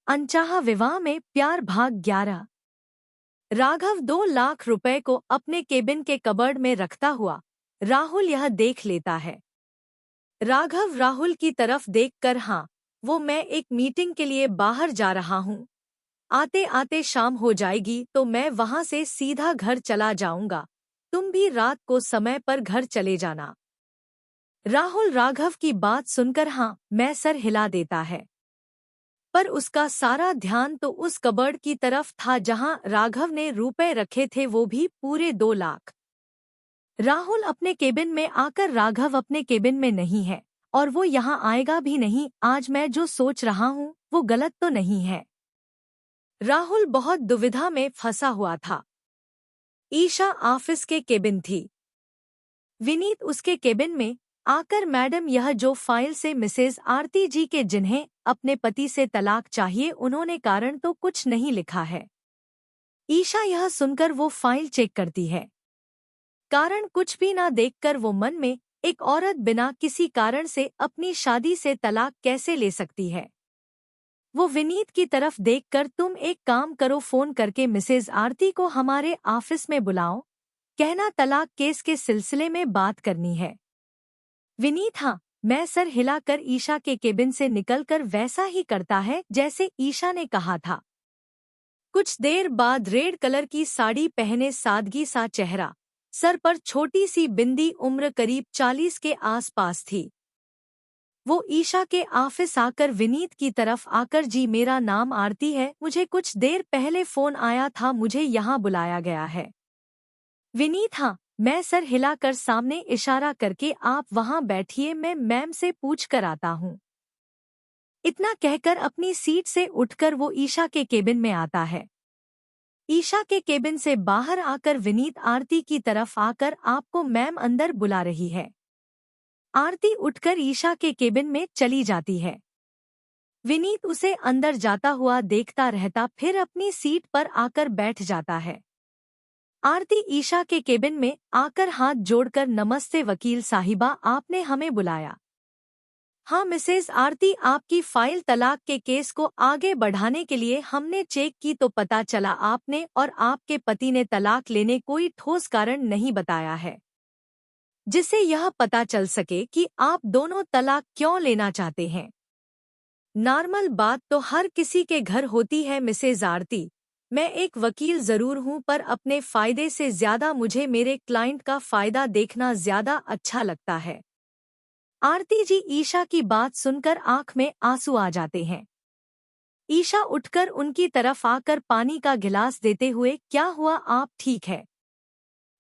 अनचाहा विवाह में प्यार भाग 11। राघव 2 लाख रुपए को अपने केबिन के कबर्ड में रखता हुआ राहुल यह देख लेता है। राघव राहुल की तरफ देखकर हाँ, वो मैं एक मीटिंग के लिए बाहर जा रहा हूँ। आते आते शाम हो जाएगी तो मैं वहां से सीधा घर चला जाऊंगा। तुम भी रात को समय पर घर चले जाना। राहुल राघव की बात सुनकर हाँ, मैं सर हिला देता है। पर उसका सारा ध्यान तो उस कबर्ड की तरफ था जहां राघव ने रुपए रखे थे, वो भी पूरे 2 लाख। राहुल अपने केबिन में आकर राघव अपने केबिन में नहीं है और वो यहाँ आएगा भी नहीं। आज मैं जो सोच रहा हूँ वो गलत तो नहीं है। राहुल बहुत दुविधा में फंसा हुआ था। ईशा ऑफिस के केबिन थी। विनीत उसके केबिन में आकर मैडम, यह जो फाइल से मिसेज आरती जी के जिन्हें अपने पति से तलाक चाहिए, उन्होंने कारण तो कुछ नहीं लिखा है। ईशा यह सुनकर वो फाइल चेक करती है। कारण कुछ भी ना देखकर वो मन में, एक औरत बिना किसी कारण से अपनी शादी से तलाक कैसे ले सकती है। वो विनीत की तरफ देखकर, तुम एक काम करो, फोन करके मिसेज आरती को हमारे ऑफिस में बुलाओ, कहना तलाक केस के सिलसिले में बात करनी है। विनीत हाँ, मैं सर हिलाकर ईशा के केबिन से निकलकर वैसा ही करता है जैसे ईशा ने कहा था। कुछ देर बाद रेड कलर की साड़ी पहने, सादगी सा चेहरा, सर पर छोटी सी बिंदी, उम्र करीब 40 के आसपास थी। वो ईशा के ऑफिस आकर विनीत की तरफ आकर, जी मेरा नाम आरती है, मुझे कुछ देर पहले फोन आया था, मुझे यहाँ बुलाया गया है। विनीत हाँ, मैं सर हिलाकर सामने इशारा करके, आप वहां बैठिए, मैं मैम से पूछ कर आता हूँ। इतना कहकर अपनी सीट से उठकर वो ईशा के केबिन में आता है। ईशा के केबिन से बाहर आकर विनीत आरती की तरफ आकर, आपको मैम अंदर बुला रही है। आरती उठकर ईशा के केबिन में चली जाती है। विनीत उसे अंदर जाता हुआ देखता रहता, फिर अपनी सीट पर आकर बैठ जाता है। आरती ईशा के केबिन में आकर हाथ जोड़कर, नमस्ते वकील साहिबा, आपने हमें बुलाया। हाँ मिसेज आरती, आपकी फाइल तलाक के केस को आगे बढ़ाने के लिए हमने चेक की तो पता चला आपने और आपके पति ने तलाक लेने कोई ठोस कारण नहीं बताया है, जिससे यह पता चल सके कि आप दोनों तलाक क्यों लेना चाहते हैं। नॉर्मल बात तो हर किसी के घर होती है मिसेज आरती, मैं एक वकील जरूर हूं, पर अपने फायदे से ज्यादा मुझे मेरे क्लाइंट का फायदा देखना ज्यादा अच्छा लगता है। आरती जी, ईशा की बात सुनकर आंख में आंसू आ जाते हैं। ईशा उठकर उनकी तरफ आकर पानी का गिलास देते हुए, क्या हुआ, आप ठीक है?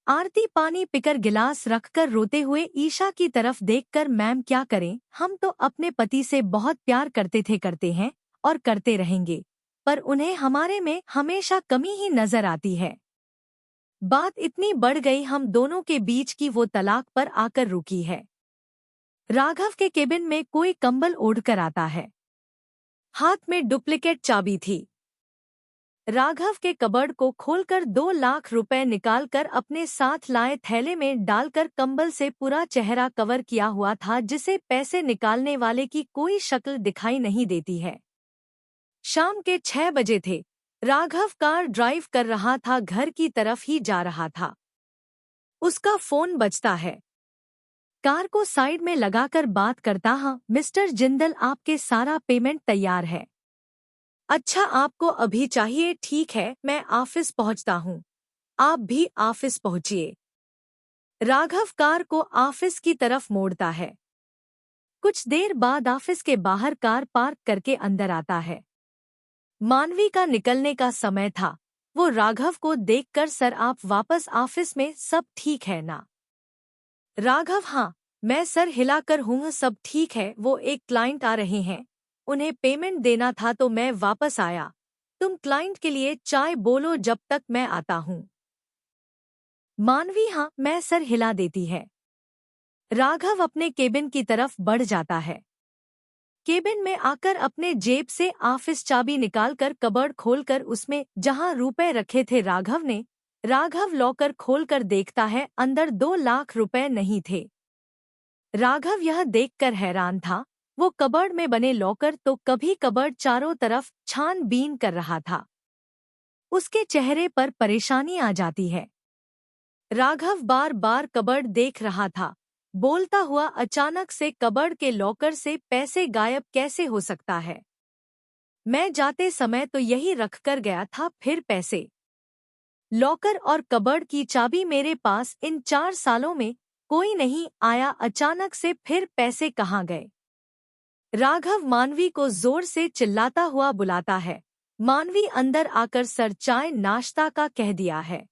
आरती पानी पीकर गिलास रखकर रोते हुए ईशा की तरफ देखकर, मैम क्या करें, हम तो अपने पति से बहुत प्यार करते थे, करते हैं और करते रहेंगे, पर उन्हें हमारे में हमेशा कमी ही नजर आती है। बात इतनी बढ़ गई हम दोनों के बीच की, वो तलाक पर आकर रुकी है। राघव के केबिन में कोई कंबल ओढ़कर आता है। हाथ में डुप्लीकेट चाबी थी। राघव के कबर्ड को खोलकर 2 लाख रुपए निकालकर अपने साथ लाए थैले में डालकर कंबल से पूरा चेहरा कवर किया हुआ था, जिसे पैसे निकालने वाले की कोई शक्ल दिखाई नहीं देती है। शाम के 6 बजे थे। राघव कार ड्राइव कर रहा था, घर की तरफ ही जा रहा था। उसका फोन बजता है। कार को साइड में लगाकर बात करता, हाँ मिस्टर जिंदल, आपके सारा पेमेंट तैयार है। अच्छा, आपको अभी चाहिए, ठीक है, मैं ऑफिस पहुंचता हूँ, आप भी ऑफिस पहुंचिए। राघव कार को ऑफिस की तरफ मोड़ता है। कुछ देर बाद ऑफिस के बाहर कार पार्क करके अंदर आता है। मानवी का निकलने का समय था। वो राघव को देखकर, सर आप वापस ऑफिस में, सब ठीक है ना? राघव हाँ, मैं सर हिलाकर हूँ, सब ठीक है, वो एक क्लाइंट आ रहे हैं, उन्हें पेमेंट देना था तो मैं वापस आया। तुम क्लाइंट के लिए चाय बोलो जब तक मैं आता हूँ। मानवी हाँ, मैं सर हिला देती है। राघव अपने केबिन की तरफ बढ़ जाता है। केबिन में आकर अपने जेब से ऑफिस चाबी निकालकर कबर्ड खोलकर उसमें जहां रुपए रखे थे राघव लॉकर खोलकर देखता है, अंदर 2 लाख रुपए नहीं थे। राघव यह देखकर हैरान था। वो कबर्ड में बने लॉकर तो कभी कबर्ड चारों तरफ छानबीन कर रहा था। उसके चेहरे पर परेशानी आ जाती है। राघव बार बार कबर्ड देख रहा था। बोलता हुआ अचानक से कबर्ड के लॉकर से पैसे गायब कैसे हो सकता है? मैं जाते समय तो यही रख कर गया था, फिर पैसे? लॉकर और कबर्ड की चाबी मेरे पास इन 4 सालों में कोई नहीं आया, अचानक से फिर पैसे कहाँ गए? राघव मानवी को जोर से चिल्लाता हुआ बुलाता है। मानवी अंदर आकर सर चाय नाश्ता का कह दिया है।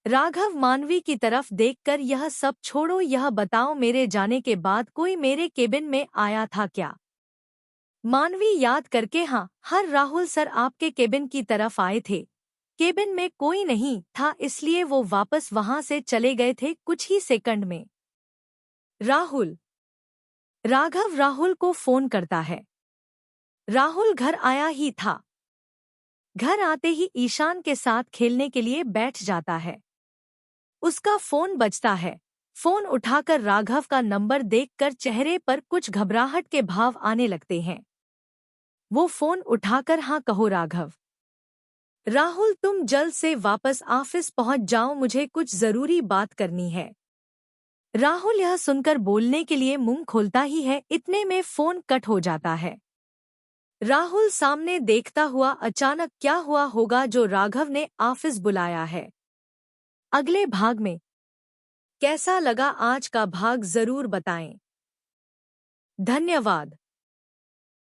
राघव मानवी की तरफ देखकर यह सब छोड़ो, यह बताओ मेरे जाने के बाद कोई मेरे केबिन में आया था क्या? मानवी याद करके हाँ राहुल सर आपके केबिन की तरफ आए थे। केबिन में कोई नहीं था, इसलिए वो वापस वहां से चले गए थे कुछ ही सेकंड में। राहुल। राघव राहुल को फोन करता है। राहुल घर आया ही था। घर आते ही ईशान के साथ खेलने के लिए बैठ जाता है। उसका फोन बजता है। फोन उठाकर राघव का नंबर देखकर चेहरे पर कुछ घबराहट के भाव आने लगते हैं। वो फोन उठाकर हाँ कहो राघव। राहुल तुम जल्द से वापस ऑफिस पहुंच जाओ, मुझे कुछ जरूरी बात करनी है। राहुल यह सुनकर बोलने के लिए मुंह खोलता ही है, इतने में फोन कट हो जाता है। राहुल सामने देखता हुआ अचानक क्या हुआ होगा जो राघव ने ऑफिस बुलाया है। अगले भाग में कैसा लगा आज का भाग जरूर बताएं। धन्यवाद।